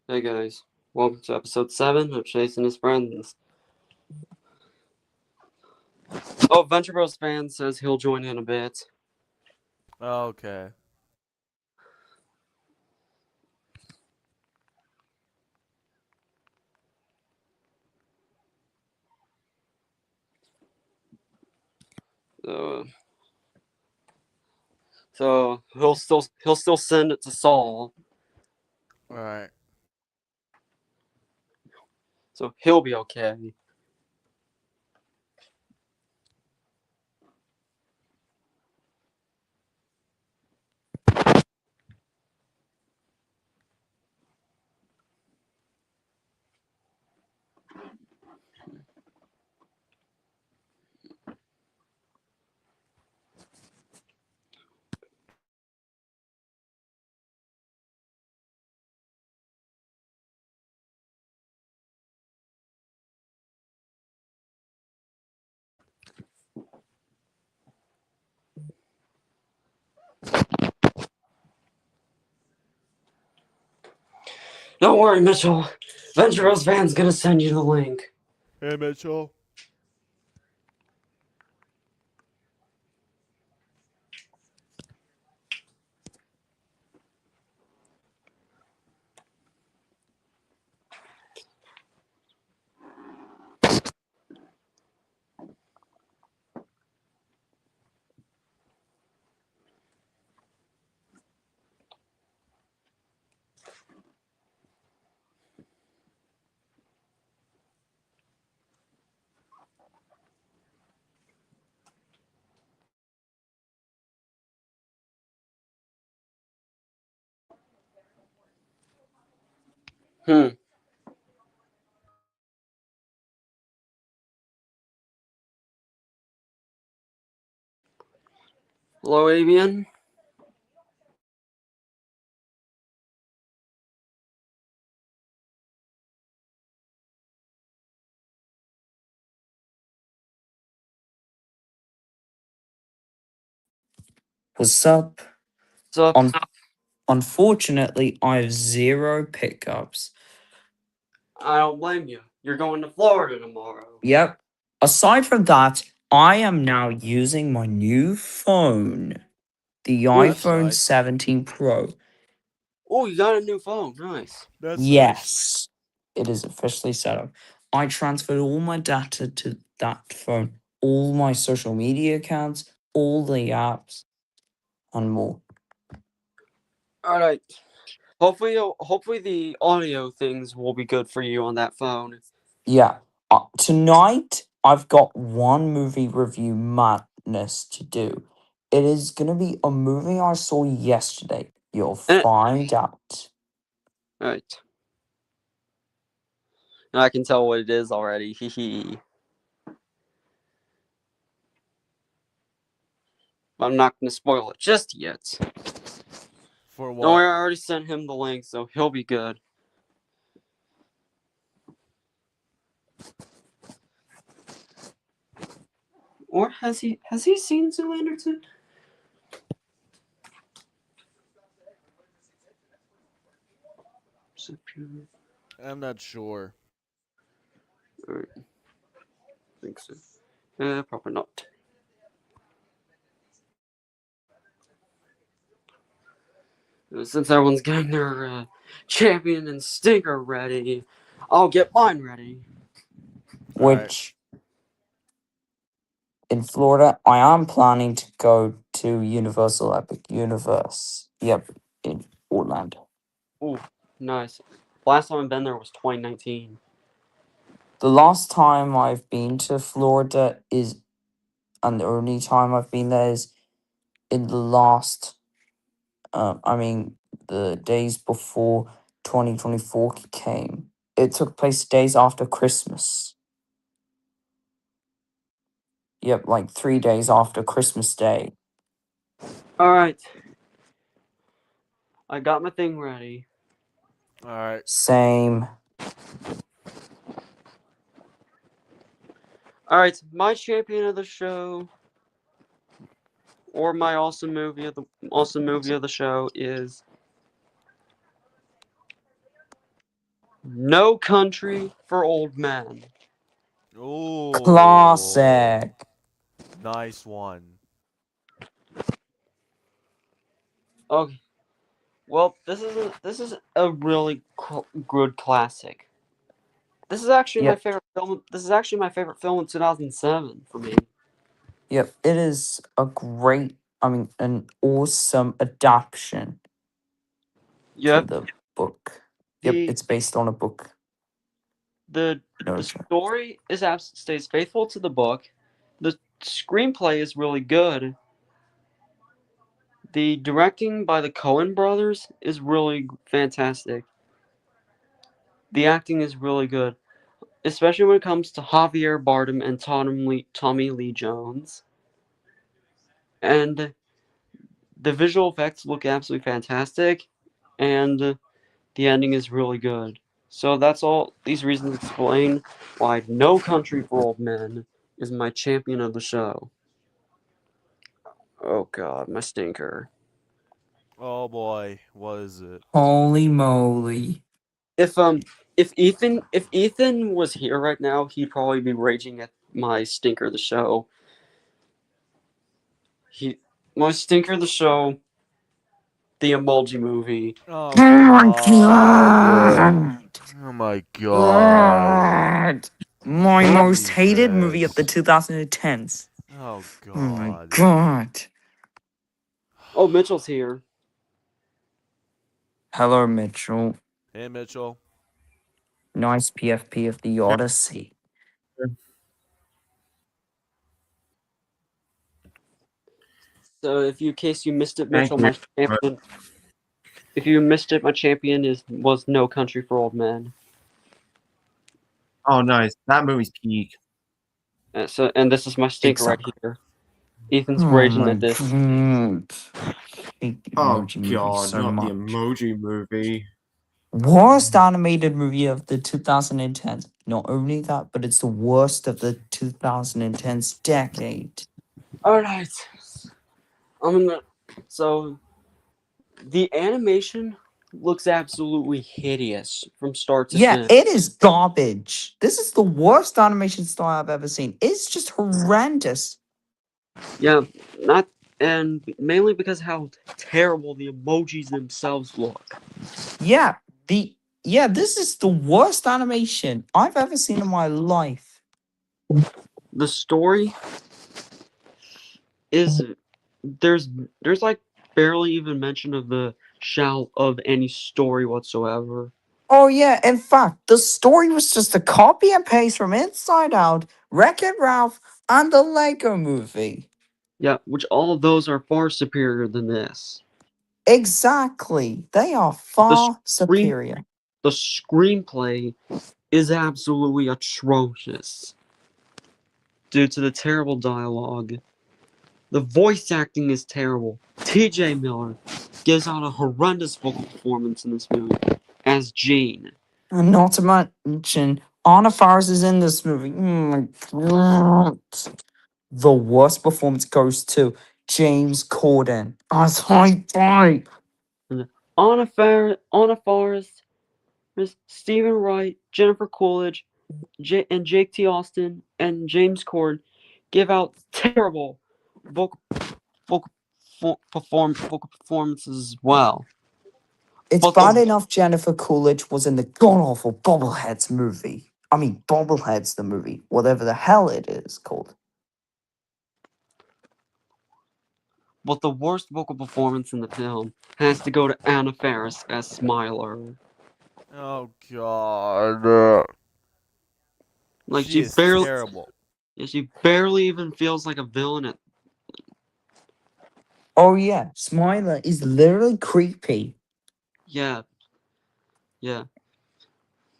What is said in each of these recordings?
Hey guys, welcome to episode 7 of Chasing His Friends. Oh, Venture Bros fan says he'll join in a bit. Okay. So, so he'll still send it to Saul, All right. so he'll be okay. Don't worry, Mitchell. Venture Bros fan's gonna send you the link. Hey, Mitchell. Hmm. Hello, Avian. What's up? What's up? Unfortunately, I have zero pickups. I don't blame you. You're going to Florida tomorrow. Yep. Aside from that, I am now using my new phone, the That's iPhone nice. 17 Pro. Oh, you got a new phone. Nice. That's nice. Yes, it is officially set up. I transferred all my data to that phone, all my social media accounts, all the apps, and more. All right. Hopefully the audio things will be good for you on that phone. Yeah. Tonight, I've got one movie review madness to do. It is going to be a movie I saw yesterday. You'll And find out. all right. I can tell what it is already. Hee hee. I'm not going to spoil it just yet. For Don't worry, what? I already sent him the link, so he'll be good. Or has he seen Zoolander 2? I'm not sure. Alright, I think so. Probably not. Since everyone's getting their champion and stinker ready, I'll get mine ready. All right. Which, in Florida, I am planning to go to Universal Epic Universe. Yep, in Orlando. Ooh, nice. Last time I've been there was 2019. The last time I've been to Florida is, and the only time I've been there is in the last I mean, the days before 2024 came. It took place days after Christmas. Yep, like 3 days after Christmas Day. Alright, I got my thing ready. All right. Same. Alright, my champion of the show, or my awesome movie of the show is No Country for Old Men. Oh, Classic. Nice one. Okay. Well, this is a really good classic. This is actually my Yep. favorite film. This is actually my favorite film in 2007 for me. Yep. It is a great, an awesome adaptation to Yep. the book. Yep. The It's based on a book. the No the joke. story stays faithful to the book. The screenplay is really good. The directing by the Coen brothers is really fantastic. The acting is really good, especially when it comes to Javier Bardem and Tommy Lee Jones. And the visual effects look absolutely fantastic, and the ending is really good. So that's all. These reasons explain why No Country for Old Men is my champion of the show. Oh god, my stinker. Oh boy, what is it? Holy moly. If if Ethan was here right now, he'd probably be raging at my stinker of the show. My stinker of the show, the Emoji Movie. Oh Oh my god. god. Oh my god. My most hated movie of the Jesus. 2010s. Oh Oh my god. god. Oh, Mitchell's here. Hello, Mitchell. Hey Mitchell. Nice PFP of the Odyssey. So, in case you missed it, Thank Mitchell, you. my champion. If you missed it, my champion was No Country for Old Men. Oh, nice. That movie's peak. And this is my stinker right Exactly. here. Ethan's Oh raging my at this. god. Hate the Oh, Emoji Movie God. so Not much. the Emoji Movie. Worst animated movie of the 2010s. Not only that, but it's the worst of the 2010s decade. All right. So, the animation looks absolutely hideous from start to Yeah, finish. it is garbage. This is the worst animation style I've ever seen. It's just horrendous. Yeah, mainly because how terrible the emojis themselves look. Yeah, this is the worst animation I've ever seen in my life. The story is there's like barely even mention of the shell of any story whatsoever. Oh yeah, in fact, the story was just a copy and paste from Inside Out, Wreck-It Ralph, and the Lego Movie. Yeah, which all of those are far superior than this. Exactly. They are far superior. The screenplay is absolutely atrocious due to the terrible dialogue. The voice acting is terrible. TJ Miller gives out a horrendous vocal performance in this movie as Gene. And not to mention, Anna Faris is in this movie. Oh my god. The worst performance goes to James Corden as High Five. Anna Faris, Stephen Wright, Jennifer Coolidge, and Jake T. Austin, and James Corden give out terrible vocal performances as well. It's But bad the- enough Jennifer Coolidge was in the god-awful Bobbleheads movie. I mean, Bobbleheads the movie. Whatever the hell it is called. But the worst vocal performance in the film has to go to Anna Faris as Smiler. Oh god. Like She is terrible. she barely even feels like a villain. Oh yeah, Smiler is literally creepy. Yeah.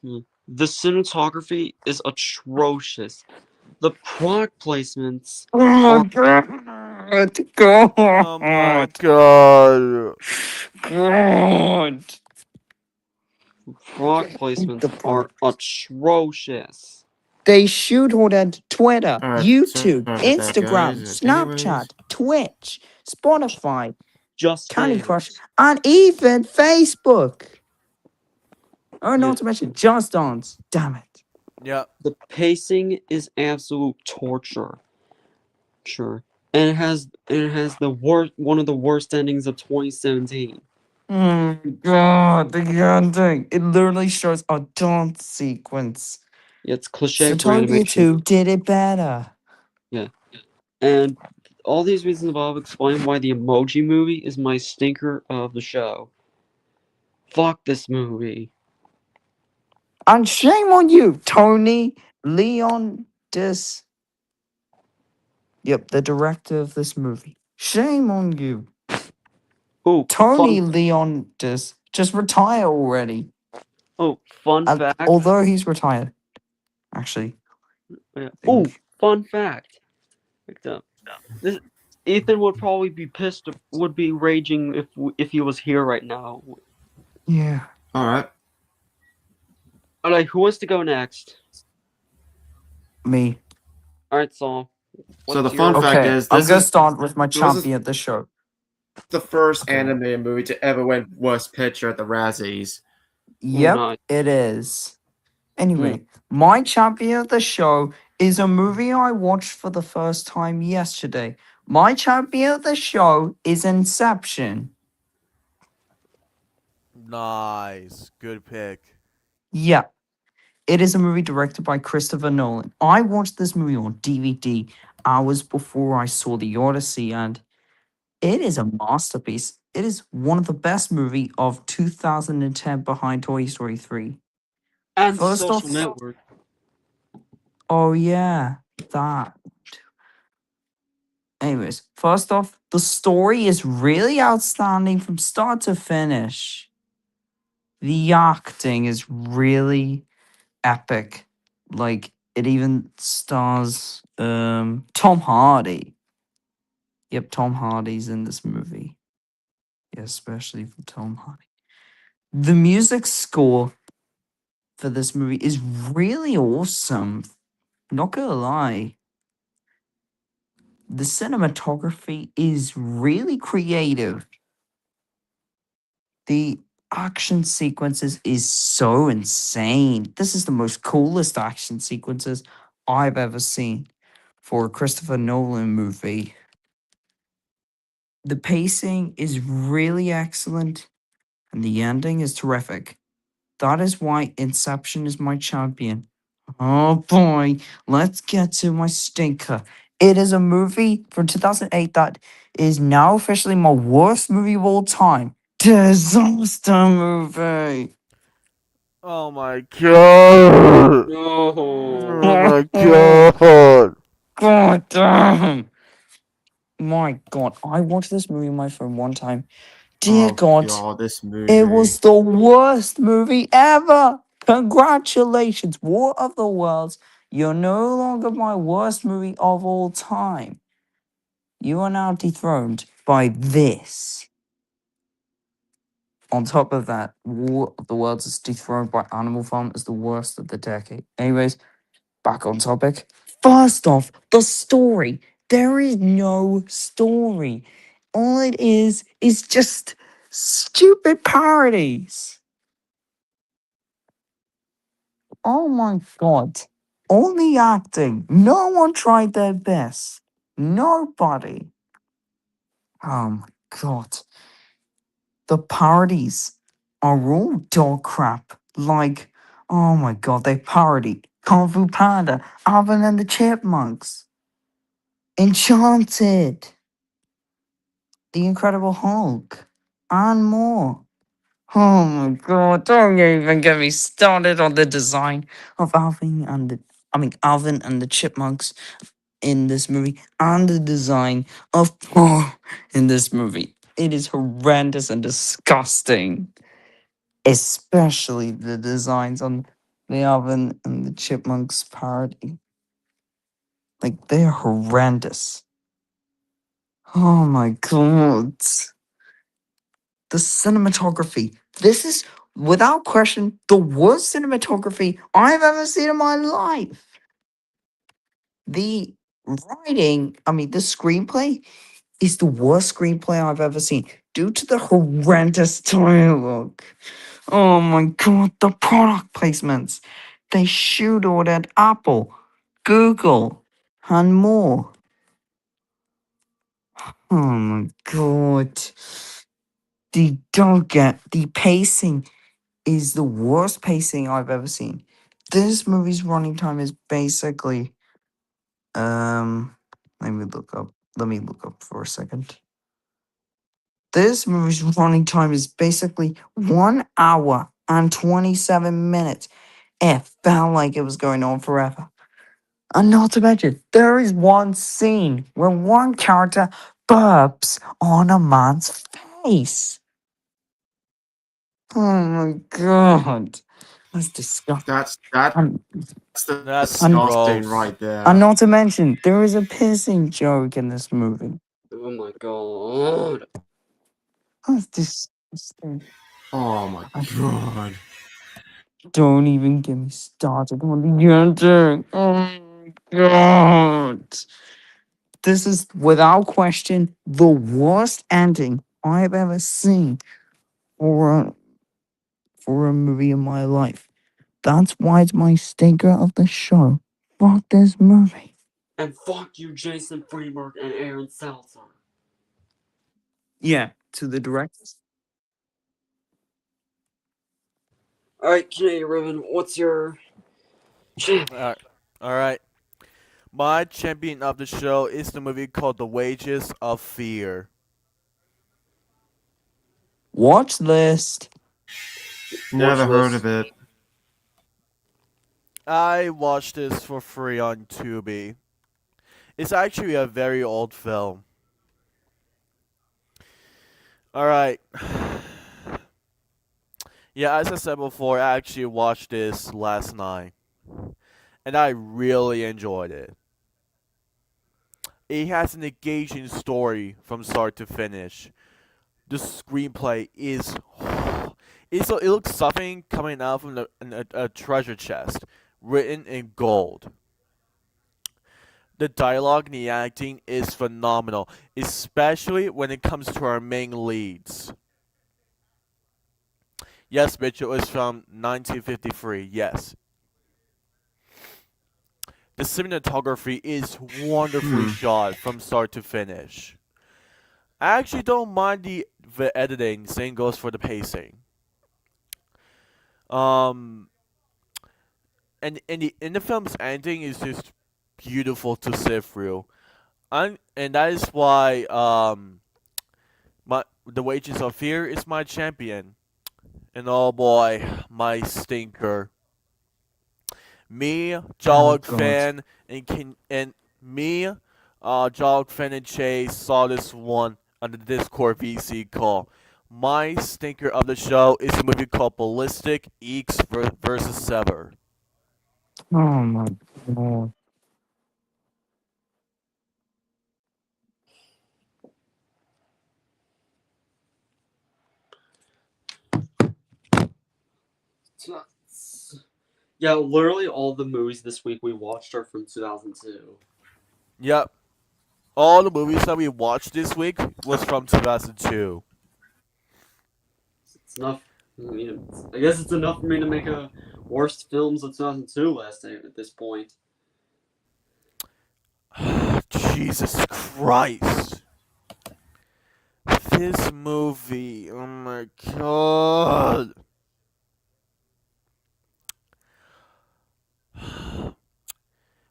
The cinematography is atrocious. The product placements. Oh god. Oh my god. God. Product placements are atrocious. They shoot her on Twitter, Alright, YouTube, sorry about that, Instagram, guys. Snapchat, Twitch, Spotify, Just Candy saying. Crush, and even Facebook. Oh, not to mention Just Dance. Damn it. Yep. The pacing is absolute torture. Sure. And it has the one of the worst endings of 2017. Oh god, the ending. It literally shows a dance sequence. It's cliche for Zootopia animation. 2 did it better. And all these reasons above explain why the Emoji Movie is my stinker of the show. Fuck this movie. And shame on you, Tony Leon Dis. Yep, the director of this movie. Shame on you. Oh, Tony fun, Leon Dis. Just retire already. fun And fact. although he's retired. Actually. Oh, think- fun fact. Picked up. This Ethan would probably be pissed. Would be raging if he was here right now. Yeah. All right. All right, who wants to go next? Me. All right, Saul. So the what's fun your- fact Okay, is, I'm this gonna is start with my this is- champion at the show. the first Okay. animated movie to ever win Worst Picture at the Razzies. Yep, nice. it is. Anyway, my champion of the show is a movie I watched for the first time yesterday. My champion of the show is Inception. Nice. Good pick. Yeah, it is a movie directed by Christopher Nolan. I watched this movie on DVD hours before I saw The Odyssey, and it is a masterpiece. It is one of the best movie of 2010 behind Toy Story 3. And First Social off- Network. Oh yeah, that. Anyways, first off, the story is really outstanding from start to finish. The acting is really epic. Like it even stars Tom Hardy. Yep, Tom Hardy's in this movie. Yeah, especially for Tom Hardy. The music score for this movie is really awesome. Not gonna lie. The cinematography is really creative. The action sequences is so insane. This is the most coolest action sequences I've ever seen for a Christopher Nolan movie. The pacing is really excellent and the ending is terrific. That is why Inception is my champion. Oh boy, let's get to my stinker. It is a movie from 2008 that is now officially my worst movie of all time. Disaster movie. Oh my god. No. Oh my god. God damn. My God, I watched this movie on my phone one time. Dear God, this movie. it was the worst movie ever. Congratulations, War of the Worlds. You're no longer my worst movie of all time. You are now dethroned by this. On top of that, War of the Worlds is dethroned by Animal Farm as the worst of the decade. Anyways, back on topic. First off, the story. There is no story. All it is just stupid parodies. Oh my god. Only acting. No one tried their best. Nobody. Oh my god. The parodies are all dog crap. Like, oh my god, they parodied Kung Fu Panda, Alvin and the Chipmunks, Enchanted, The Incredible Hulk, and more. Oh my god, don't even get me started on the design of Alvin and the Chipmunks in this movie and the design of Paul in this movie. It is horrendous and disgusting. Especially the designs on the Alvin and the Chipmunks parody. Like they're horrendous. Oh my god. The cinematography. This is, without question, the worst cinematography I've ever seen in my life. The the screenplay is the worst screenplay I've ever seen due to the horrendous dialogue. Oh my god, the product placements. They shoot all at Apple, Google, and more. Oh my god. The pacing is the worst pacing I've ever seen. This movie's running time is basically let me look up for a second. This movie's running time is basically 1 hour and 27 minutes. It felt like it was going on forever. And not to mention, there is one scene where one character burps on a man's face. Oh my god. That's disgusting. That's And, That's disgusting gross. right there. and not to mention, there is a pissing joke in this movie. Oh my god. That's disgusting. Oh my god. Don't even get me started on the ending. Oh my god. This is, without question, the worst ending I've ever seen for a movie in my life. That's why it's my stinker of the show. Fuck this movie. And fuck you, Jason Freeberg and Aaron Seltzer. Yeah, to the directors. Alright, Canadian Ribbon, what's your champion? Alright. My champion of the show is the movie called The Wages of Fear. Watch list. Never heard of it. I watched this for free on Tubi. It's actually a very old film. Alright. Yeah, as I said before, I actually watched this last night. And I really enjoyed it. It has an engaging story from start to finish. The screenplay is... it looks something coming out from a treasure chest, written in gold. The dialogue and the acting is phenomenal, especially when it comes to our main leads. Yes, Mitchell is from 1953, yes. The cinematography is wonderfully shot from start to finish. I actually don't mind the editing, same goes for the pacing. And the film's ending is just beautiful to sit through. And that is why The Wages of Fear is my champion. And oh boy, my stinker. Me, Jawok fan, Jawok fan and Chase saw this one on the Discord VC call. My stinker of the show is a movie called Ballistic Eeks vs. Sever. Oh my god. Yeah, literally all the movies this week we watched are from 2002. Yep. All the movies that we watched this week was from 2002. It's enough. I guess it's enough for me to make a worst films of 2002 list at this point. Jesus Christ. This movie. Oh my god.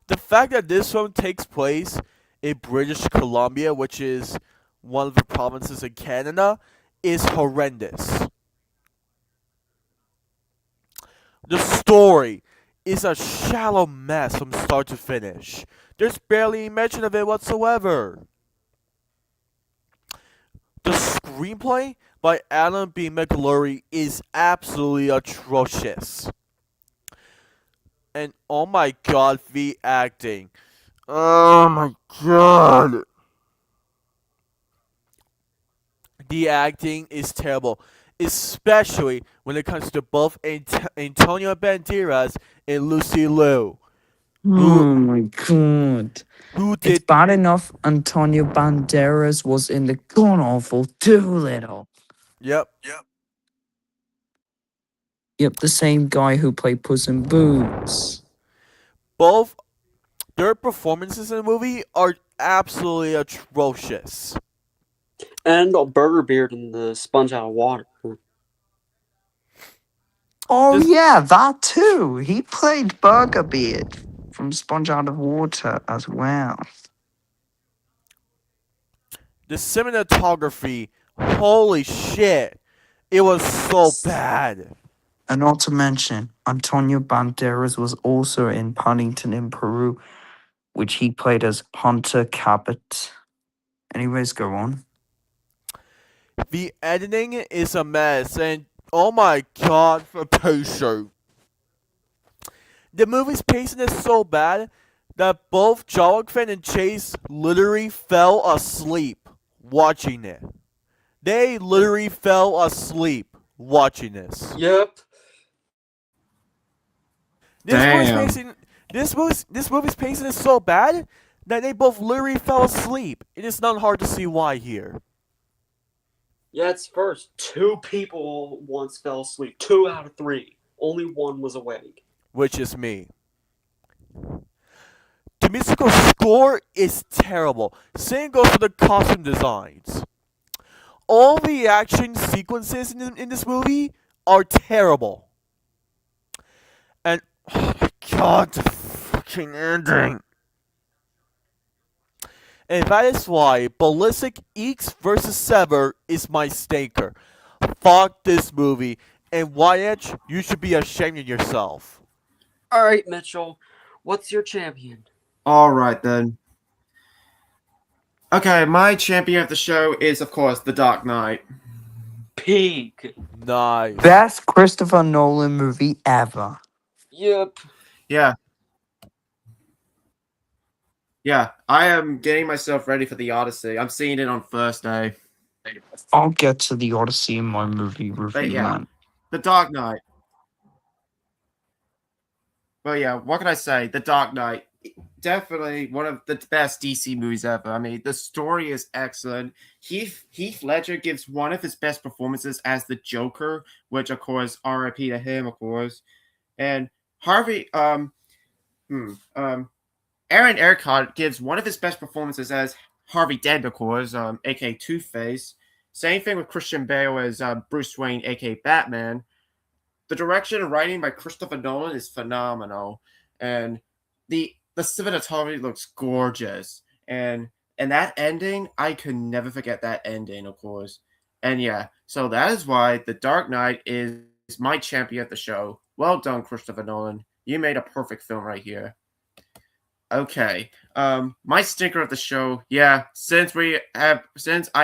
The fact that this film takes place in British Columbia, which is one of the provinces in Canada, is horrendous. The story is a shallow mess from start to finish. There's barely a mention of it whatsoever. The screenplay by Alan B. McLaury is absolutely atrocious. And oh my god, the acting. Oh my god. The acting is terrible, especially when it comes to both Antonio Banderas and Lucy Liu. Oh my god. Who It's did bad enough Antonio Banderas was in the god awful Doolittle. Yep. Yep, the same guy who played Puss in Boots. Both their performances in the movie are absolutely atrocious. And a Burger Beard in the Sponge Out of Water. Oh This- yeah, that too. He played Burger Beard from Sponge Out of Water as well. The cinematography, holy shit, it was so bad. And not to mention, Antonio Banderas was also in Paddington in Peru, which he played as Hunter Cabot. Anyways, go on. The editing is a mess, and oh my god, for Pocho. The movie's pacing is so bad that both Jonathan and Chase literally fell asleep watching it. They literally fell asleep watching this. Yep. Damn. This movie's pacing is so bad that they both literally fell asleep. It is not hard to see why here. Yeah, it's first. 2 people once fell asleep. 2 out of 3. Only 1 was awake. Which is me. The musical score is terrible. Same goes for the costume designs. All the action sequences in this movie are terrible. And oh my god, the fucking ending. And that is why Ballistic Eeks vs. Sever is my stinker. Fuck this movie. And YH, you should be ashamed of yourself. Alright, Mitchell. What's your champion? Alright then. Okay, my champion of the show is, of course, The Dark Knight. Peak. Nice. Best Christopher Nolan movie ever. Yep. Yeah. Yeah, I am getting myself ready for The Odyssey. I'm seeing it on Thursday. I'll get to the Odyssey in my movie review, yeah. man. The Dark Knight. Well, yeah, what can I say? The Dark Knight. Definitely one of the best DC movies ever. I mean, the story is excellent. Heath Ledger gives one of his best performances as the Joker, which, of course, R.I.P. to him, of course. And Harvey, Aaron Eckhart gives one of his best performances as Harvey Dent, of course, aka Two-Face. Same thing with Christian Bale as Bruce Wayne, aka Batman. The direction and writing by Christopher Nolan is phenomenal, and the cinematography looks gorgeous. And that ending, I could never forget that ending, of course. And yeah, so that is why The Dark Knight is my champion at the show. Well done, Christopher Nolan. You made a perfect film right here. Okay. My stinker of the show, yeah, since I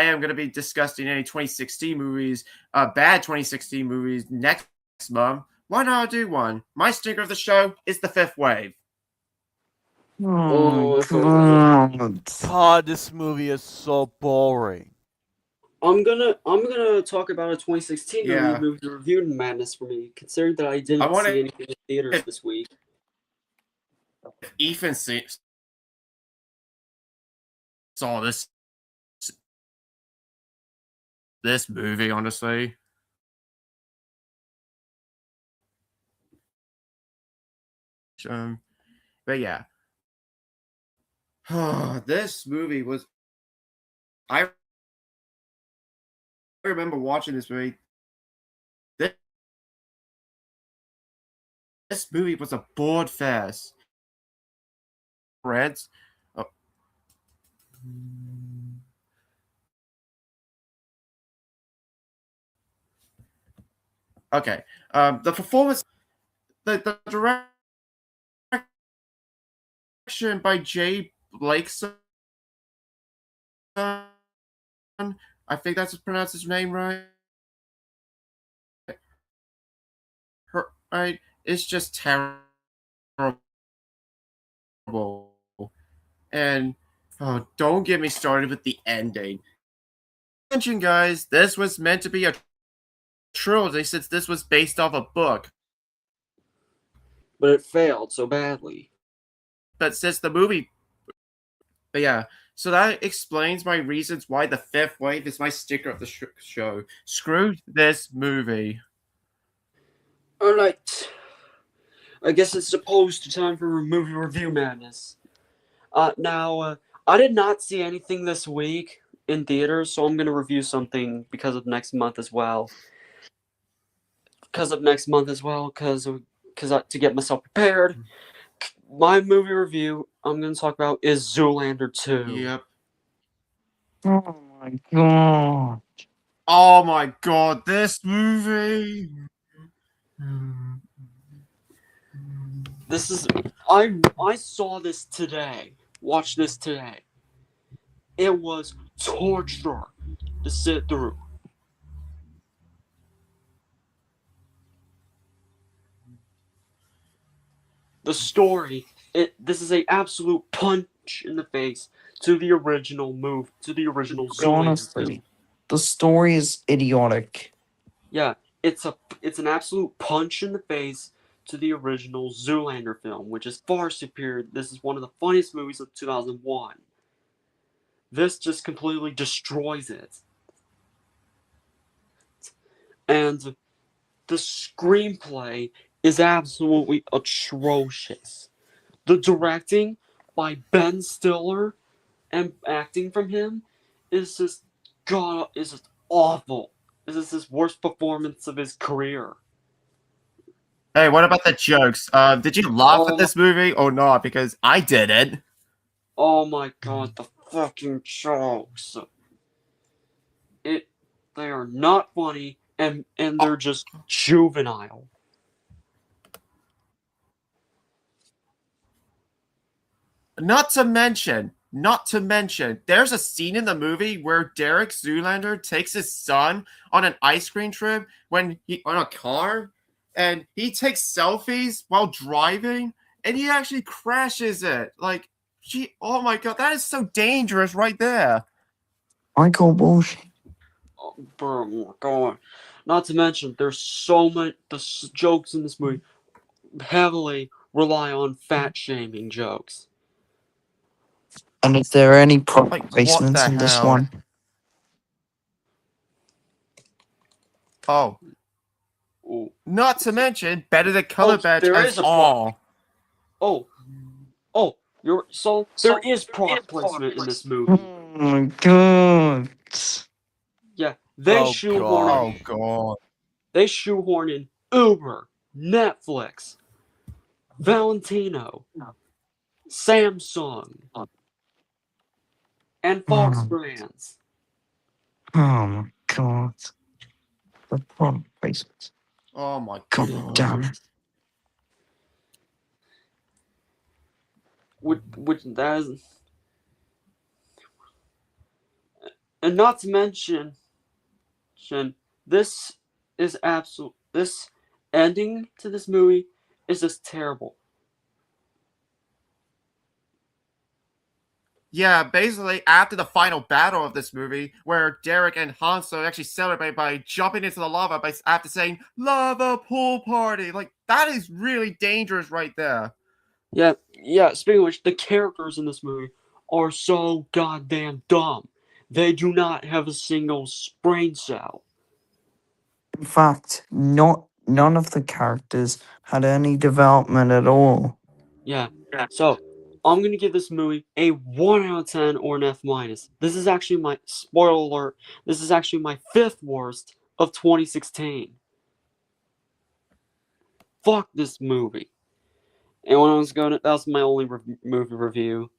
am gonna be discussing any 2016 movies, bad 2016 movies next month, why not do one? My stinker of the show is The Fifth Wave. Oh, God. God, this movie is so boring. I'm gonna talk about a 2016 Yeah. movie review madness for me, considering that I didn't wanna- see anything in theaters this week. Ethan saw this movie, honestly. But yeah. This movie was... I remember watching this movie. This movie was a bored fest. Reds. Oh. Okay. The performance, the direction by Jay Blakeson. I think that's pronounced his name right. Right? It's just terrible. And don't get me started with the ending. Mention, guys, this was meant to be a trilogy since this was based off a book. But it failed so badly. But since the movie... But yeah, so that explains my reasons why The Fifth Wave is my sticker of the show. Screw this movie. Alright. I guess it's supposed to time for movie review madness. Now, I did not see anything this week in theaters, so I'm gonna review something because of next month as well. Because to get myself prepared, my movie review I'm gonna talk about is Zoolander 2. Yep. Oh my god. Oh my god, this movie. This is I saw this today. Watched this today. It was torture to sit through. The story, this is a absolute punch in the face to the original Zoolander film. Honestly, the story is idiotic. Yeah, it's an absolute punch in the face to the original Zoolander film, which is far superior. This is one of the funniest movies of 2001. This just completely destroys it. And the screenplay is absolutely atrocious. The directing by Ben Stiller and acting from him is just awful. This is his worst performance of his career. Hey, what about the jokes? Did you laugh at this movie or not? Because I didn't. Oh my god, the fucking jokes. They are not funny and they're just juvenile. Not to mention, there's a scene in the movie where Derek Zoolander takes his son on an ice cream trip on a car, and he takes selfies while driving, and he actually crashes it. Like, oh my god, that is so dangerous right there. I call bullshit. Oh my god. Not to mention, there's so many jokes in this movie heavily rely on fat shaming jokes. And is there any product Like, what placements the in this hell? one? Oh, Ooh. not to mention, better the color badge there as is a all. Oh, there is product placement in this movie. Oh my god. Yeah, they Oh, shoehorn God. God. They shoehorn in Uber, Netflix, Valentino, Samsung, and Fox brands. Oh my god. The product placements. Oh my God god. damn it. Which that is, and not to mention, this ending to this movie is just terrible. Yeah, basically after the final battle of this movie, where Derek and Hanso actually celebrate by jumping into the lava after saying "lava pool party," like that is really dangerous right there. Yeah. Speaking of which, the characters in this movie are so goddamn dumb. They do not have a single brain cell. In fact, none of the characters had any development at all. Yeah. So I'm gonna give this movie a 1 out of 10 or an F minus. This is actually my spoiler alert. This is actually my 5th worst of 2016. Fuck this movie. And when I was going, that was my only movie review.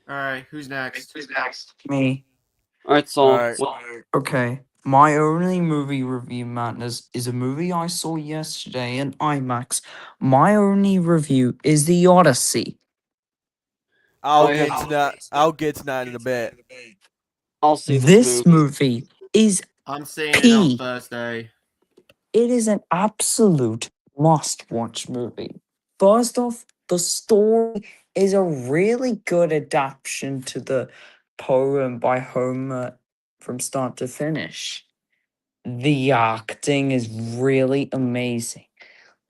All right, who's next? Me. All right, so Alright. Okay. My only movie review, madness, is a movie I saw yesterday in IMAX. My only review is The Odyssey. I'll I get have- to that. I'll get to that in a bit. I'll see This movie is I'm seeing it on P. Thursday. it is an absolute must-watch movie. First off, the story is a really good adaptation to the poem by Homer from start to finish. The acting is really amazing.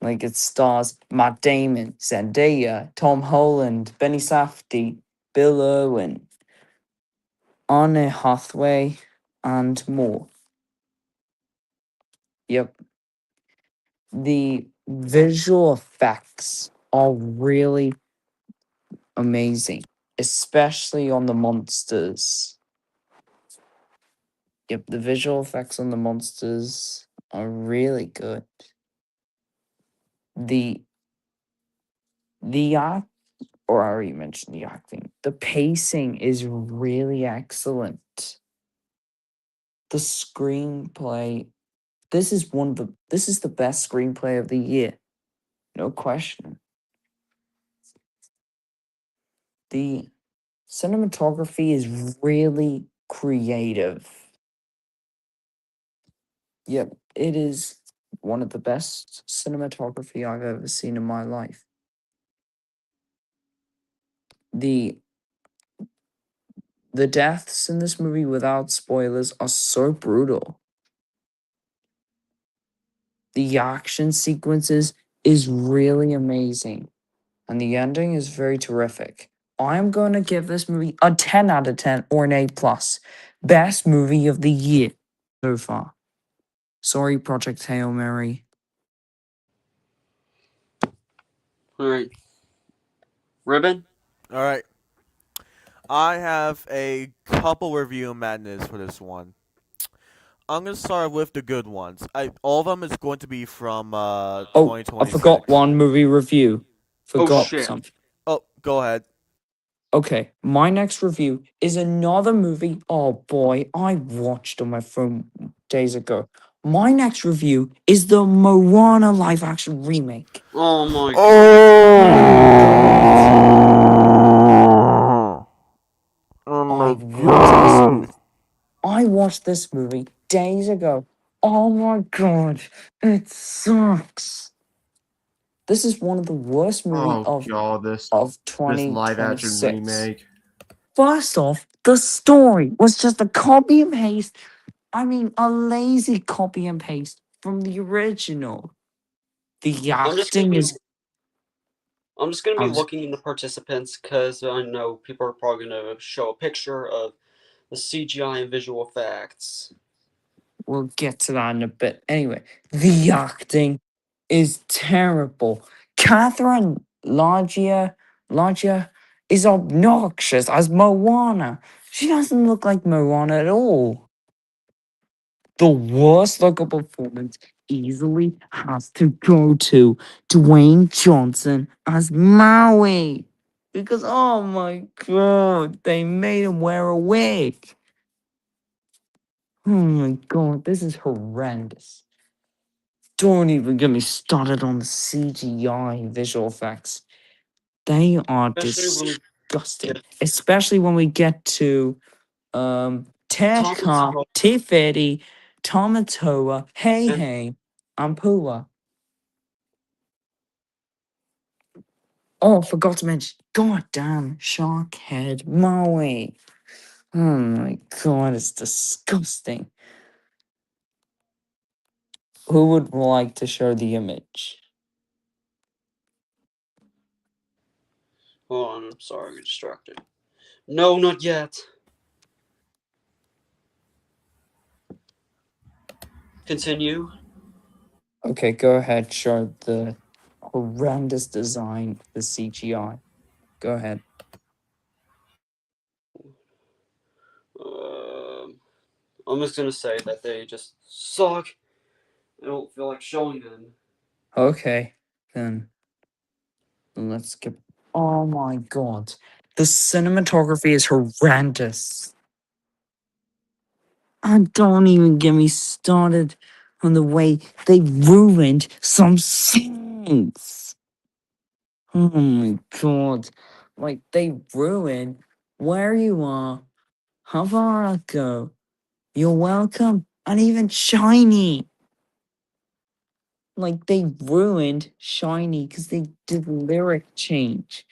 Like it stars Matt Damon, Zendaya, Tom Holland, Benny Safdie, Bill Irwin, Anne Hathaway, and more. Yep. The visual effects are really amazing, especially on the monsters. Yep, the visual effects on the monsters are really good. The act, or I already mentioned the acting. The pacing is really excellent. The screenplay. This is the best screenplay of the year. No question. The cinematography is really creative. Yep, it is one of the best cinematography I've ever seen in my life. The deaths in this movie, without spoilers, are so brutal. The action sequences is really amazing, and the ending is very terrific. I'm going to give this movie a 10 out of 10 or an A+. Best movie of the year so far. Sorry, Project Hail Mary. Alright. Ribbon? All right. I have a couple review madness for this one. I'm gonna start with the good ones. All of them is going to be from Oh, I 2026. forgot one movie review. Forgot shit. something. Oh, go ahead. Okay, my next review is another movie. Oh boy, I watched on my phone days ago. My next review is the Moana live action remake. Oh my god. I watched this movie days ago. Oh my god, it sucks. This is one of the worst movies Oh god, this live action 2026. remake. First off, the story was just a copy and paste. I mean, a lazy copy and paste from the original. The I'm just gonna acting be is. looking in the participants because I know people are probably gonna show a picture of the CGI and visual effects. We'll get to that in a bit. Anyway, the acting is terrible. Catherine Loggia is obnoxious as Moana. She doesn't look like Moana at all. The worst local performance easily has to go to Dwayne Johnson as Maui. Because, oh my god, they made him wear a wig. Oh my god, this is horrendous. Don't even get me started on the CGI visual effects. They are Especially when disgusting. Yeah. Especially when we get to Teka, Tamatoa Tiferi, Tamatoa, Hey and Hey, and Pua. Oh, forgot to mention, goddamn Sharkhead Maui. Oh my god, it's disgusting. Who would like to show the image? hold on, I'm sorry, I'm distracted. No, not yet. Continue. Okay, go ahead, show the horrendous design of the CGI. Go ahead. I'm just gonna say that they just suck. I don't feel like showing them. Okay, then let's get. Oh my god. The cinematography is horrendous. And don't even get me started on the way they ruined some scenes. Oh my god. Like, they ruined Where You Are, How Far I Go, You're Welcome, and even Shiny. Like, they ruined Shiny because they did lyric change.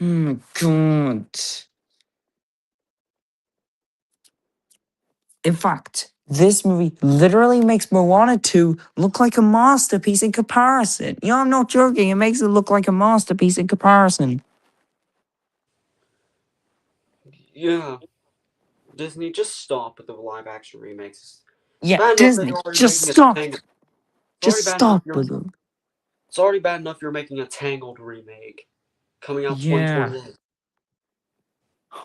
Oh my god. In fact, this movie literally makes Moana 2 look like a masterpiece in comparison. You know, I'm not joking. It makes it look like a masterpiece in comparison. Yeah. Disney, just stop with the live action remakes. Yeah, Bad enough they Disney, already just making a stop. thing. Just already bad enough stop with them. It's already bad enough you're making a Tangled remake coming out Yeah. 2028.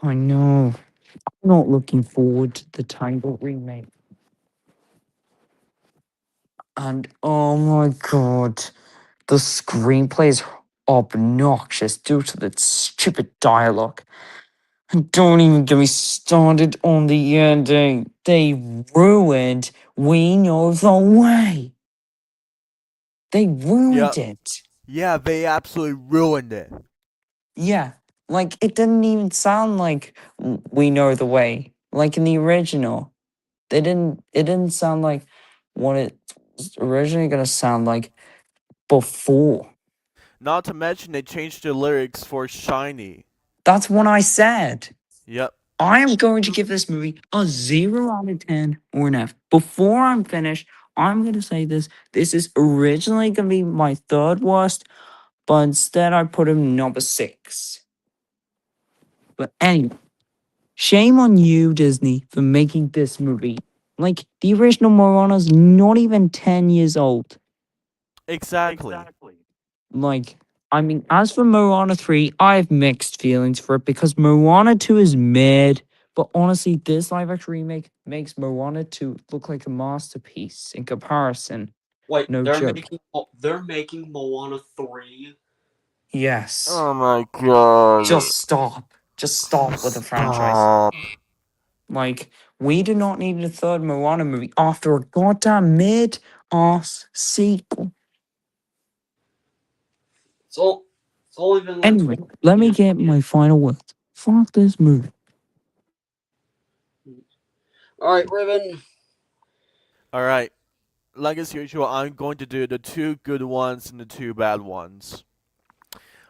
I know. I'm not looking forward to the Tangled remake. And oh my god, the screenplay is obnoxious due to the stupid dialogue. And don't even get me started on the ending. They ruined We Know the Way. They ruined it. Yeah, they absolutely ruined it. Yeah, like it didn't even sound like We Know the Way. Like in the original. It didn't sound like what it was originally gonna sound like before. Not to mention they changed the lyrics for Shiny. That's what I said. Yep. I am going to give this movie a 0 out of 10 or an F. Before I'm finished, I'm going to say this. This is originally going to be my third worst, but instead I put him number 6. But anyway, shame on you, Disney, for making this movie. Like, the original Moana's not even 10 years old. Exactly. Like, I mean, as for Moana 3, I have mixed feelings for it because Moana 2 is mid. But honestly, this live action remake makes Moana 2 look like a masterpiece in comparison. Wait, No joke. they're making Moana 3. Yes. Oh my god. Just stop. Just stop with the franchise. Stop. Like, we do not need a third Moana movie after a goddamn mid-ass sequel. It's only been like Anyway, let me get my final words. Fuck this movie. Alright, Ribbon. Alright. Like as usual, I'm going to do the 2 good ones and the 2 bad ones.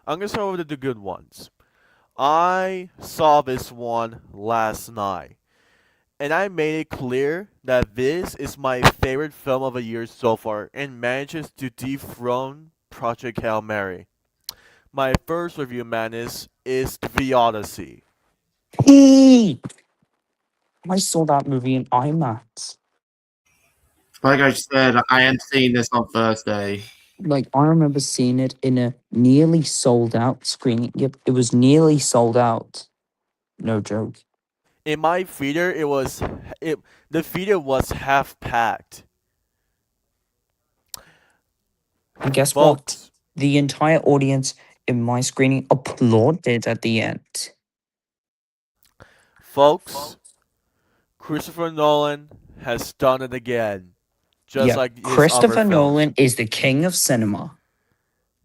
I'm going to start with the good ones. I saw this one last night. And I made it clear that this is my favorite film of the year so far and manages to dethrone Project Hail Mary. My first review, man, is The Odyssey. Hey! I saw that movie in IMAX. Like I said, I am seeing this on Thursday. Like, I remember seeing it in a nearly sold out screening. Yep, it was nearly sold out. No joke. In my theater, the theater was half packed. And guess what? Folks, The entire audience in my screening applauded at the end. folks, Christopher Nolan has done it again. Just Yep, like his Christopher other films. Nolan is the king of cinema.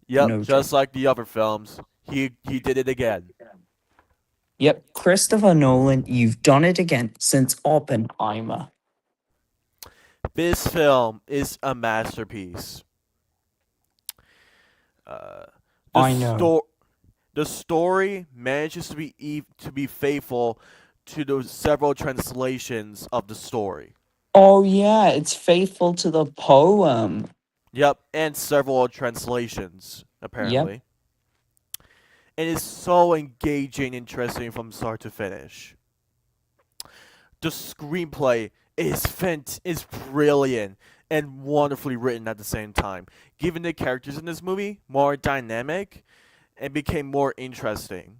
Yep, No just like the other films. He did it again. Yep, Christopher Nolan, you've done it again since Oppenheimer. This film is a masterpiece. Uh, I know. The story manages to be faithful to the several translations of the story. Oh yeah, it's faithful to the poem. Yep, and several translations apparently. It is so engaging and interesting from start to finish. The screenplay is brilliant and wonderfully written at the same time, giving the characters in this movie more dynamic and became more interesting.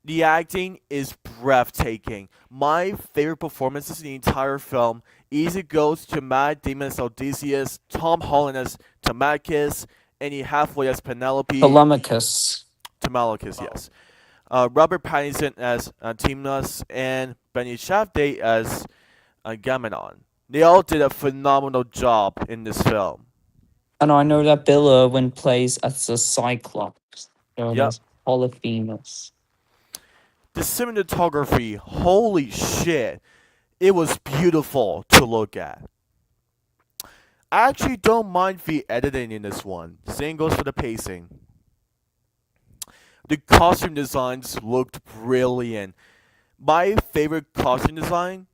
The acting is breathtaking. My favorite performances in the entire film easily goes to Matt Damon as Odysseus, Tom Holland as Telemachus, Annie Hathaway as Penelope. Telemachus. Telemachus, yes. Robert Pattinson as Timnas, and Benny Safdie as Agamemnon. They all did a phenomenal job in this film. And I know that Bill Irwin plays as a Cyclops, known Yep. as Polyphemus. The cinematography, holy shit, it was beautiful to look at. I actually don't mind the editing in this one. Same goes for the pacing. The costume designs looked brilliant. My favorite costume design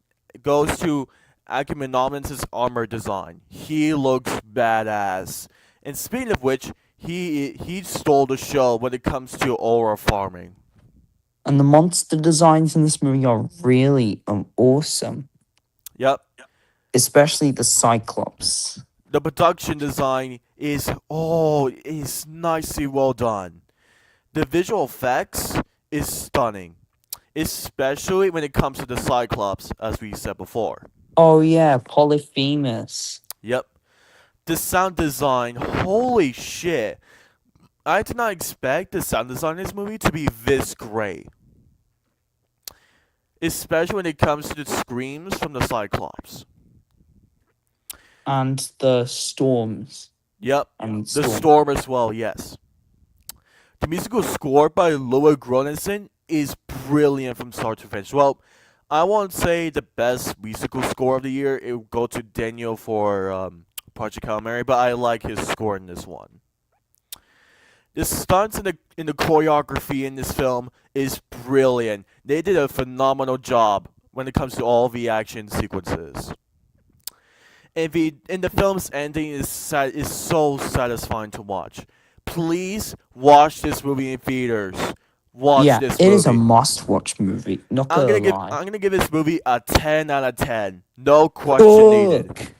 goes to Agamemnon's armor design. He looks badass. And speaking of which, he stole the show when it comes to aura farming. And the monster designs in this movie are really awesome. Yep. Especially the Cyclops. The production design is is nicely well done. The visual effects is stunning, especially when it comes to the Cyclops, as we said before. Oh yeah, Polyphemus. Yep. The sound design, holy shit. I did not expect the sound design in this movie to be this great. Especially when it comes to the screams from the Cyclops. And the storms. Yep. I mean, The storm as well, yes. The musical score by Loa Groninson is brilliant from start to finish. Well, I won't say the best musical score of the year. It will go to Daniel for Project Hail Mary, but I like his score in this one. The stunts in the choreography in this film is brilliant. They did a phenomenal job when it comes to all the action sequences. And the film's ending is so satisfying to watch. Please watch this movie in theaters. Watch yeah, this it movie. is a must-watch movie. Not gonna lie. I'm gonna give this movie a 10 out of 10. No question needed. Fuck.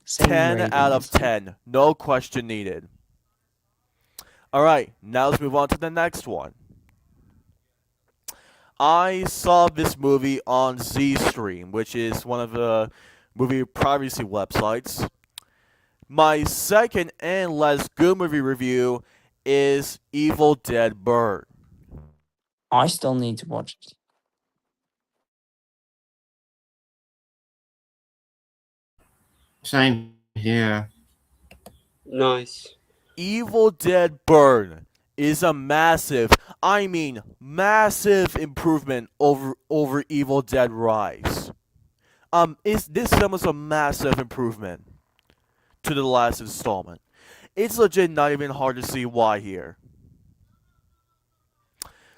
Same 10 out of ratings. 10. No question needed. Alright, now let's move on to the next one. I saw this movie on Zstream, which is one of the movie privacy websites. My second and last good movie review is Evil Dead Burn. I still need to watch it. Same here. Nice. Evil Dead Burn is a massive, I mean massive improvement over Evil Dead Rise. This film was a massive improvement to the last installment. It's legit not even hard to see why here.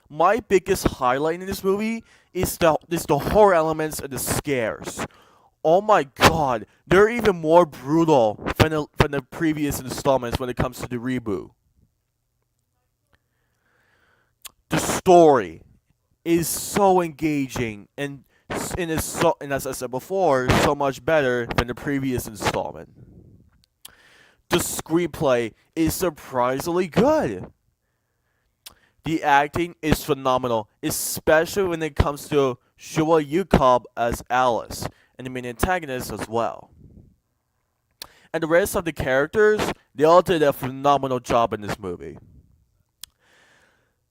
My biggest highlight in this movie is the horror elements and the scares. Oh my god, they're even more brutal than the previous installments when it comes to the reboot. The story is so engaging and as I said before, so much better than the previous installment. The screenplay is surprisingly good. The acting is phenomenal, especially when it comes to Shua Yukab as Alice, and the main antagonist as well. And the rest of the characters, they all did a phenomenal job in this movie.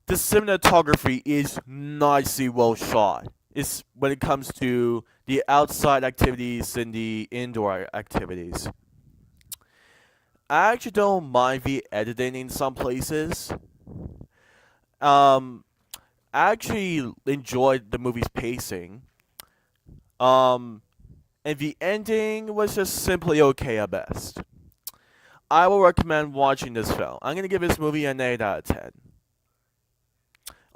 The cinematography is nicely well shot. It's when it comes to the outside activities and the indoor activities. I actually don't mind the editing in some places. I actually enjoyed the movie's pacing. And the ending was just simply okay at best. I will recommend watching this film. I'm gonna give this movie an 8 out of 10.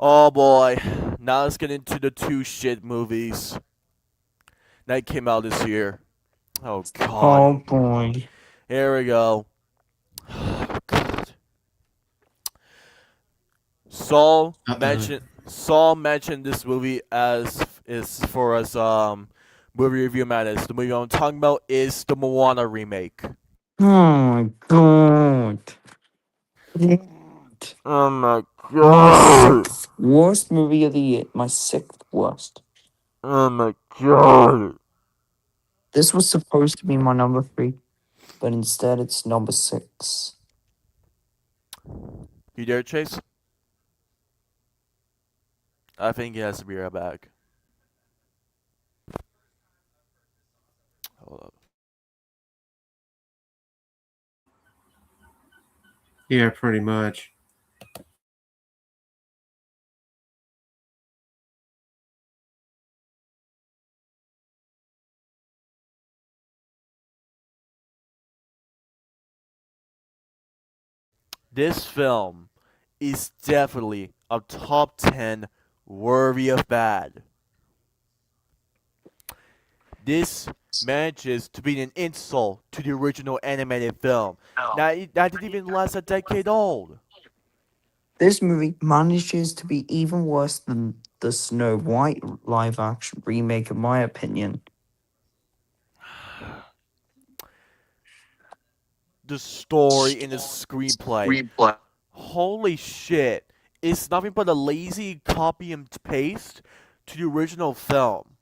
Oh boy, now let's get into the two shit movies that came out this year. Oh god. Oh boy. Here we go. Oh, god. Saul mentioned this movie as is for us movie review matters. The movie I'm talking about is the Moana remake. Oh my god. Oh my My god. sixth worst movie of the year. My sixth worst. Oh my god. This was supposed to be my number 3, but instead it's number 6. You dare, Chase? I think he has to be right back. Hold up. Yeah, pretty much. This film is definitely a top 10 worthy of bad. This manages to be an insult to the original animated film. That didn't even last a decade old. This movie manages to be even worse than the Snow White live action remake, in my opinion. the story and the screenplay. Holy shit. It's nothing but a lazy copy and paste to the original film.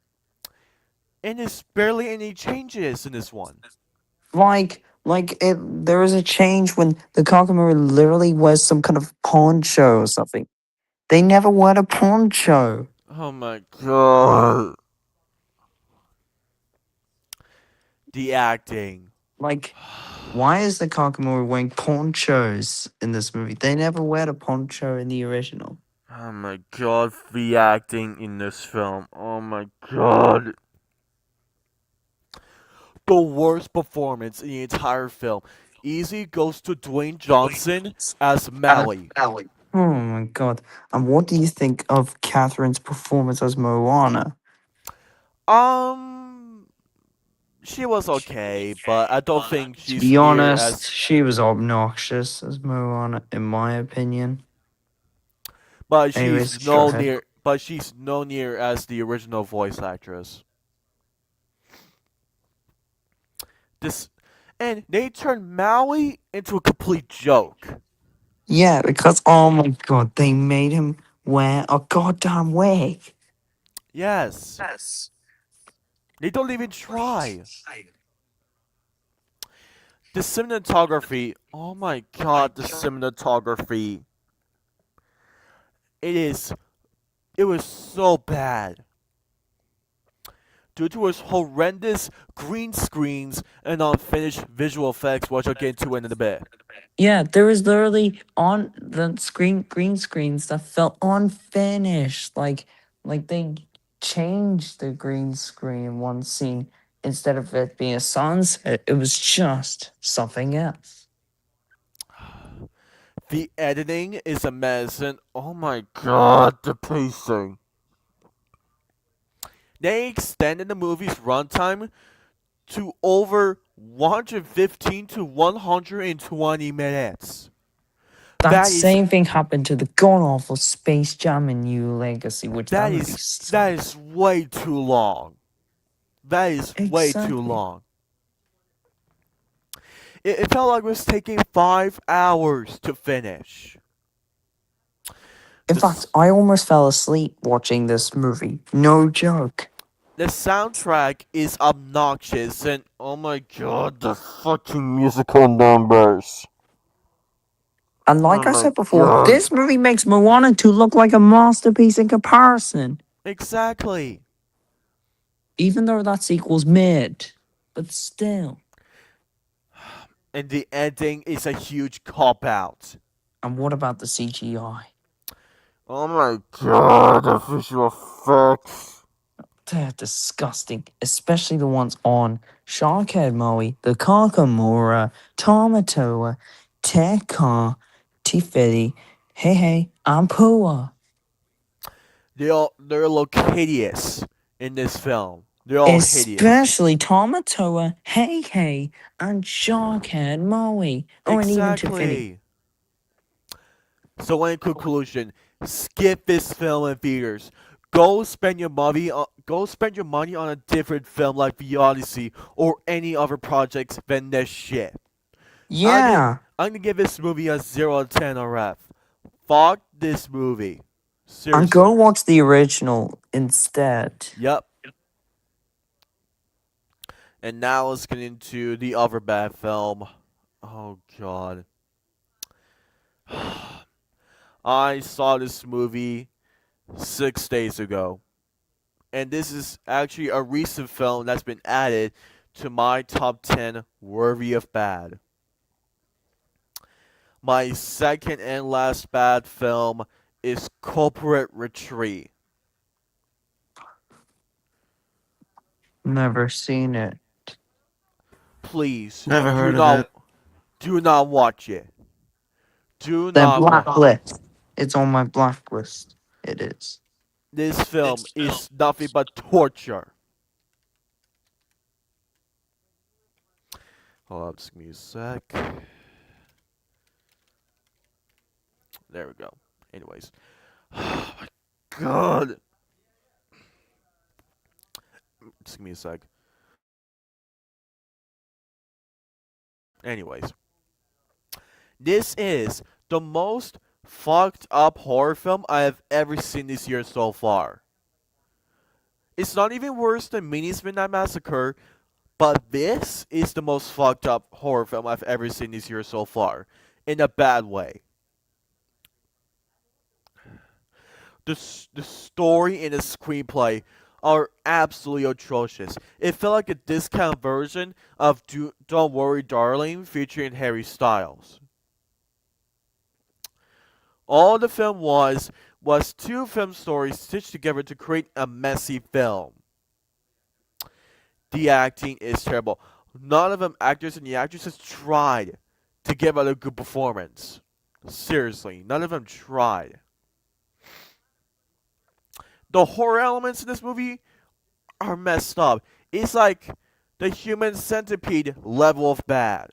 And there's barely any changes in this one. There was a change when the Kakamura literally wears some kind of poncho or something. They never wear a poncho. Oh my god. The acting. Like, why is the Kakamura wearing ponchos in this movie? They never wear a poncho in the original. Oh my god, the acting in this film. Oh my god. The worst performance in the entire film easily goes to Dwayne Johnson as Maui. Oh my god. And what do you think of Catherine's performance as Moana? She was okay, but I don't think To she's be near honest, as. she was obnoxious as Moana, in my opinion. But Anyways, she's go no ahead. near. But she's no near as the original voice actress. This, and they turned Maui into a complete joke. Yeah, because oh my god, they made him wear a goddamn wig. Yes, they don't even try. The cinematography. Oh my god, the cinematography. It is. It was so bad. Due to its horrendous green screens and unfinished visual effects, which I'll get into in a bit. Yeah, there was literally on the screen green screens that felt unfinished. Like they changed the green screen in one scene. Instead of it being a sunset, it was just something else. The editing is a mess, and oh my god, the pacing. They extended the movie's runtime to over 115 to 120 minutes. That That is same thing happened to the god awful Space Jam and New Legacy, which that movie that sucked. is way too long. That is way too Exactly. long. It felt like it was taking 5 hours to finish. In The, fact, s- I almost fell asleep watching this movie. No joke. the soundtrack is obnoxious, and oh my god, the fucking musical numbers. And like Oh I my said before, god. this movie makes Moana 2 look like a masterpiece in comparison. Exactly. Even though that sequel's mid. But still. And the ending is a huge cop out. And what about the CGI? Oh my god, the visual effects. They're disgusting. Especially the ones on Sharkhead Maui, the Kakamura, Tamatoa, Tekka, Tiferi, Hey, and Pua. They're look hideous in this film. They're all hideous. Especially Tamatoa, Hey, and Sharkhead Maui. Oh, and even Tiferi. Exactly. So in conclusion, skip this film in theaters. Go spend your money on a different film like The Odyssey or any other projects than this shit. Yeah. I'm gonna give this movie a 0 out of 10 or F. Fuck this movie. Seriously. And go watch the original instead. Yep. And now let's get into the other bad film. Oh god. I saw this movie 6 days ago. And this is actually a recent film that's been added to my top 10 worthy of bad. My second and last bad film is Corporate Retreat. Never seen it. Please, Never heard of it. do not watch it. Do The not watch. blacklist. It's on my blacklist. It is. This film is nothing but torture. Hold up, just give me a sec. There we go. Anyways. Oh my god. Just give me a sec. Anyways. This is the most fucked up horror film I have ever seen this year so far. It's not even worse than Minnie's Midnight Massacre, but this is the most fucked up horror film I've ever seen this year so far. In a bad way. The story and the screenplay are absolutely atrocious. It felt like a discount version of Don't Worry Darling featuring Harry Styles. All the film was two film stories stitched together to create a messy film. The acting is terrible. None of them actors and the actresses tried to give out a good performance. Seriously, none of them tried. The horror elements in this movie are messed up. It's like the Human Centipede level of bad.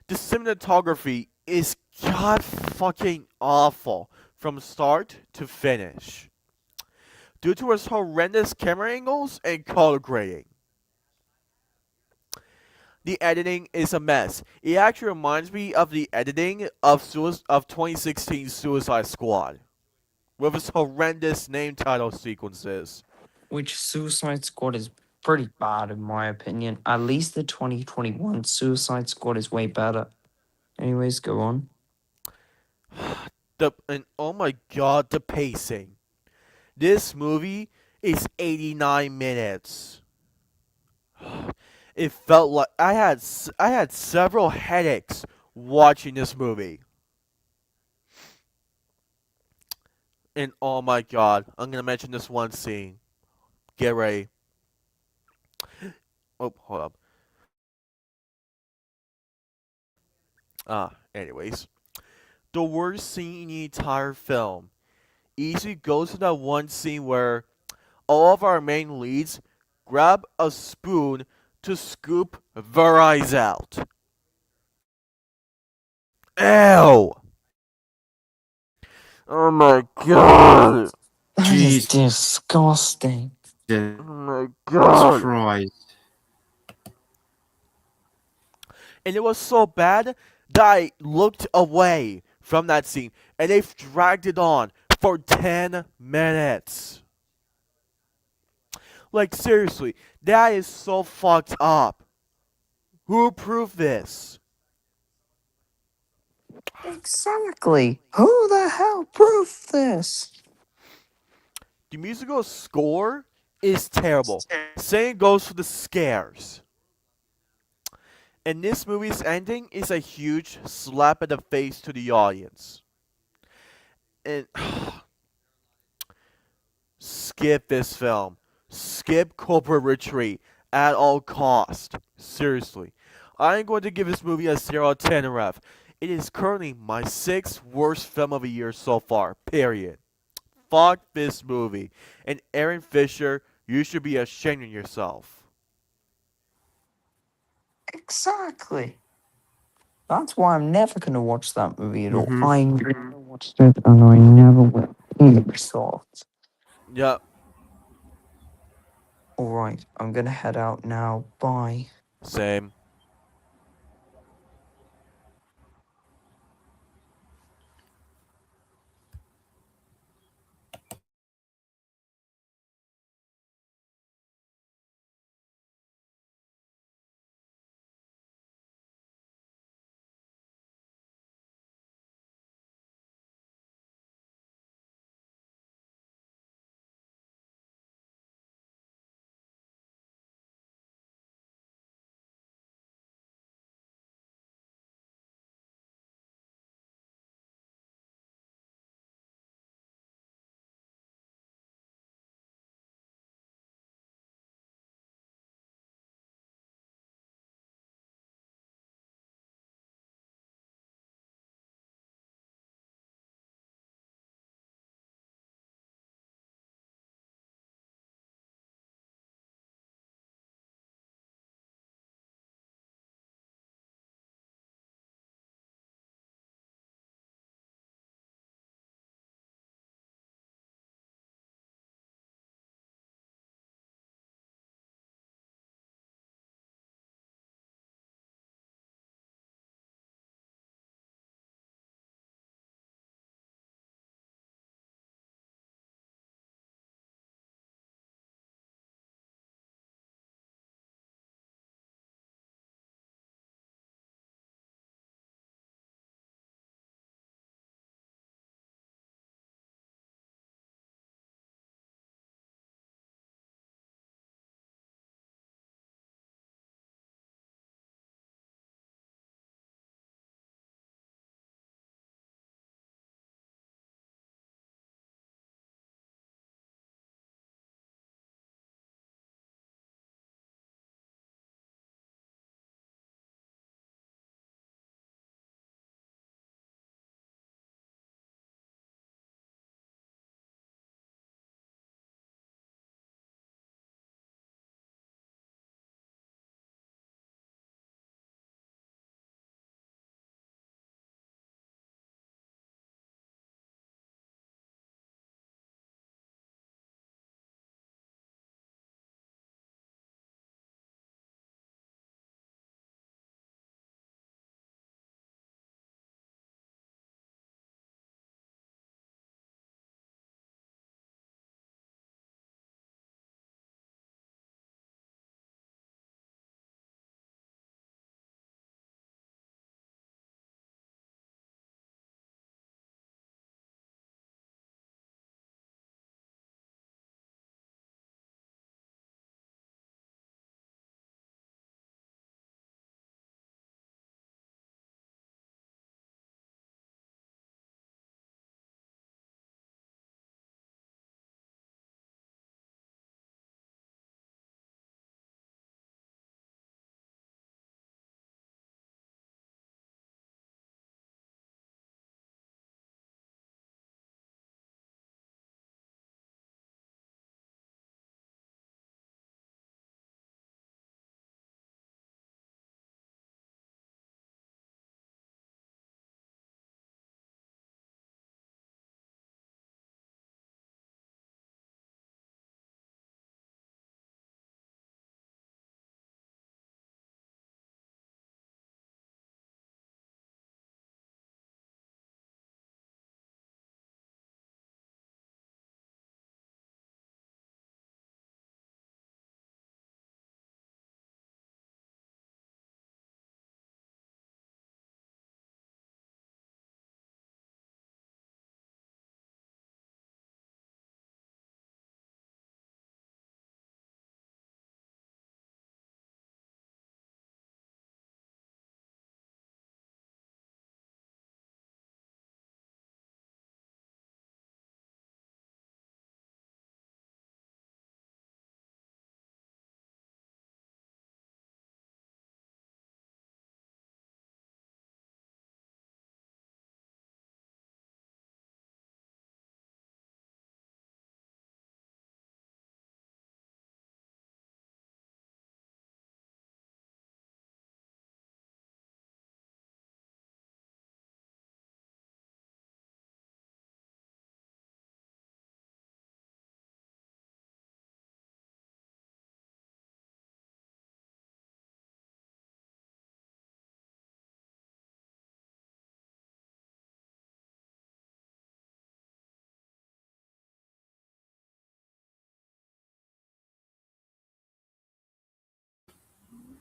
The cinematography is god fucking awful from start to finish due to its horrendous camera angles and color grading. The editing is a mess. It actually reminds me of the editing of 2016 Suicide Squad with its horrendous name title sequences. Which Suicide Squad is pretty bad in my opinion. At least the 2021 Suicide Squad is way better. Anyways, go on. And oh my god, the pacing. This movie is 89 minutes. It felt like I had several headaches watching this movie. And oh my god, I'm gonna mention this one scene. Get ready. Oh, hold up. Anyways. The worst scene in the entire film easily goes to that one scene where all of our main leads grab a spoon to scoop their eyes out. Ew! Oh my god! That is Jeez. disgusting. Oh my Jesus god! Christ. And it was so bad that I looked away from that scene and they've dragged it on for 10 minutes. Like, seriously, that is so fucked up. Who approved this? Exactly. Who the hell proved this? The musical score is terrible. Same goes for the scares. And this movie's ending is a huge slap in the face to the audience. And skip this film. Skip Corporate Retreat at all cost. Seriously. I am going to give this movie a 0 out of 10 ref. It is currently my 6th worst film of the year so far. Period. Fuck this movie. And Aaron Fisher, you should be ashamed of yourself. Exactly. That's why I'm never gonna watch that movie at all. Mhm. I never watched it and I never will. Ubisoft. Yep. Alright, I'm gonna head out now. Bye. Same.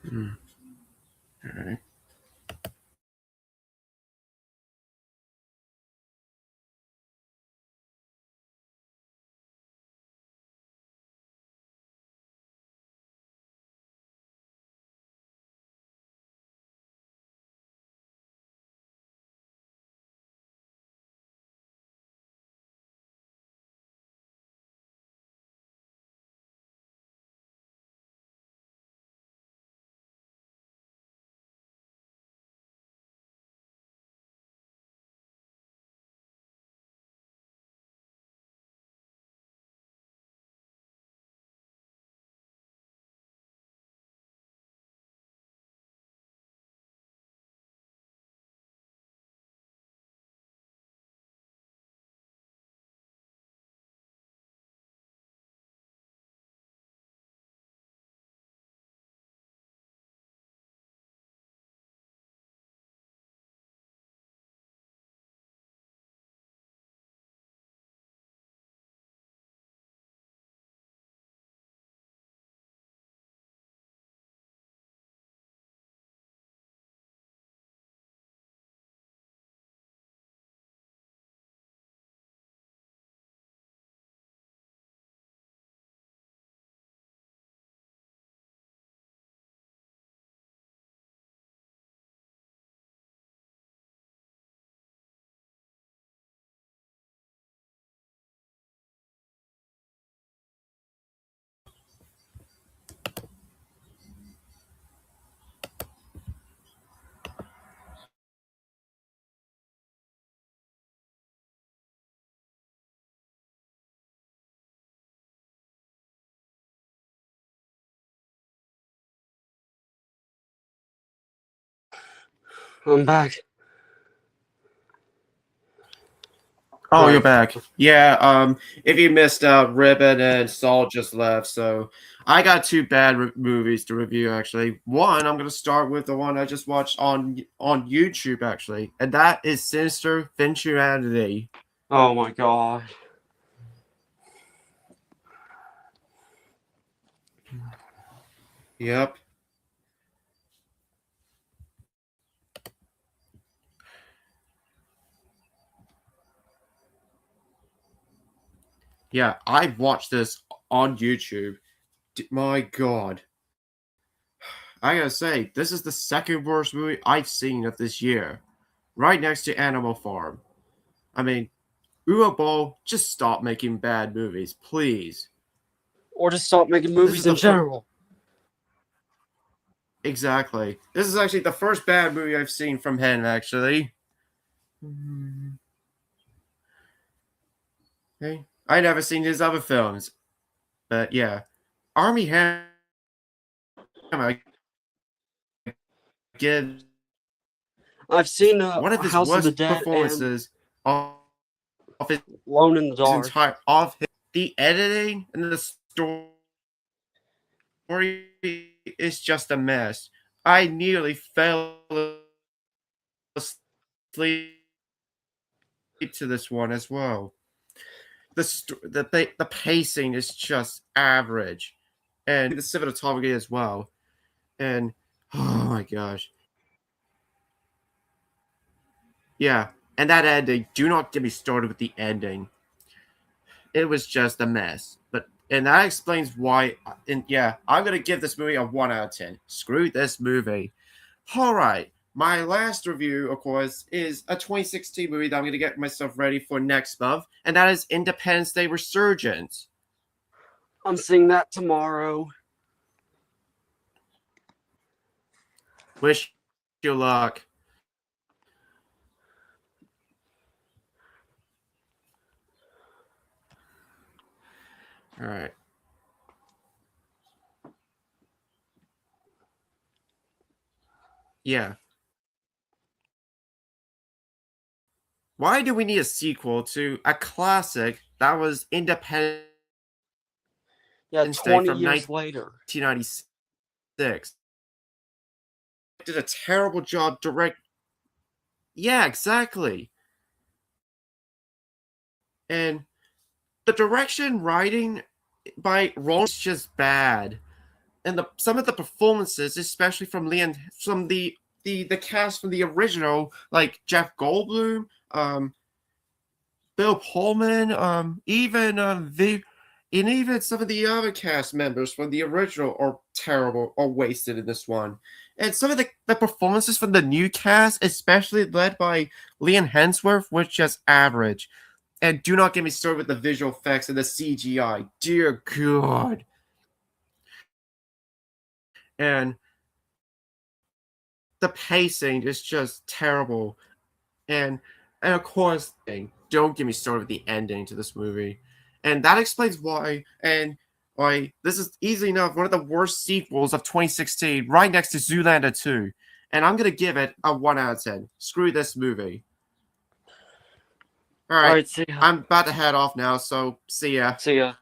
All right. I'm back. Oh, Right. you're back. Yeah, if you missed out, Ribbon and Saul just left, so I got two bad movies to review actually. One, I'm gonna start with the one I just watched on YouTube actually, and that is Sinister Venturanity. Oh my god. Yep. Yeah, I watched this on YouTube. My god. I gotta say, this is the second worst movie I've seen of this year. Right next to Animal Farm. I mean, Uwe just stop making bad movies, please. Or just stop making This is movies in the general. Exactly. This is actually the first bad movie I've seen from him, actually. Okay. I never seen his other films. But yeah. Army Hammer gives I've seen one of his House of the worst Dead and performances of his Alone in the Dark. entire the editing and the story is just a mess. I nearly fell asleep to this one as well. The pacing is just average, and the cinematography as well. And oh my gosh, yeah. And that ending. Do not get me started with the ending. It was just a mess. And that explains why. And yeah, I'm gonna give this movie a 1 out of 10. Screw this movie. All right. My last review, of course, is a 2016 movie that I'm going to get myself ready for next month, and that is Independence Day Resurgence. I'm seeing that tomorrow. Wish you luck. All right. Yeah. Why do we need a sequel to a classic that was Independence Yeah, Day 20 from years later. 1996? Did a terrible job direct. Yeah, exactly. And the direction writing by Ron is just bad. some of the performances, especially from the cast from the original, like Jeff Goldblum, Bill Pullman, and even some of the other cast members from the original are terrible or wasted in this one. And some of the performances from the new cast, especially led by Liam Hemsworth, was just average. And do not get me started with the visual effects and the CGI. Dear God. And the pacing is just terrible. And of course, don't get me started with the ending to this movie. And that explains why. And why this is easily enough one of the worst sequels of 2016, right next to Zoolander 2. And I'm going to give it a 1 out of 10. Screw this movie. All right. See ya. I'm about to head off now, so see ya. See ya.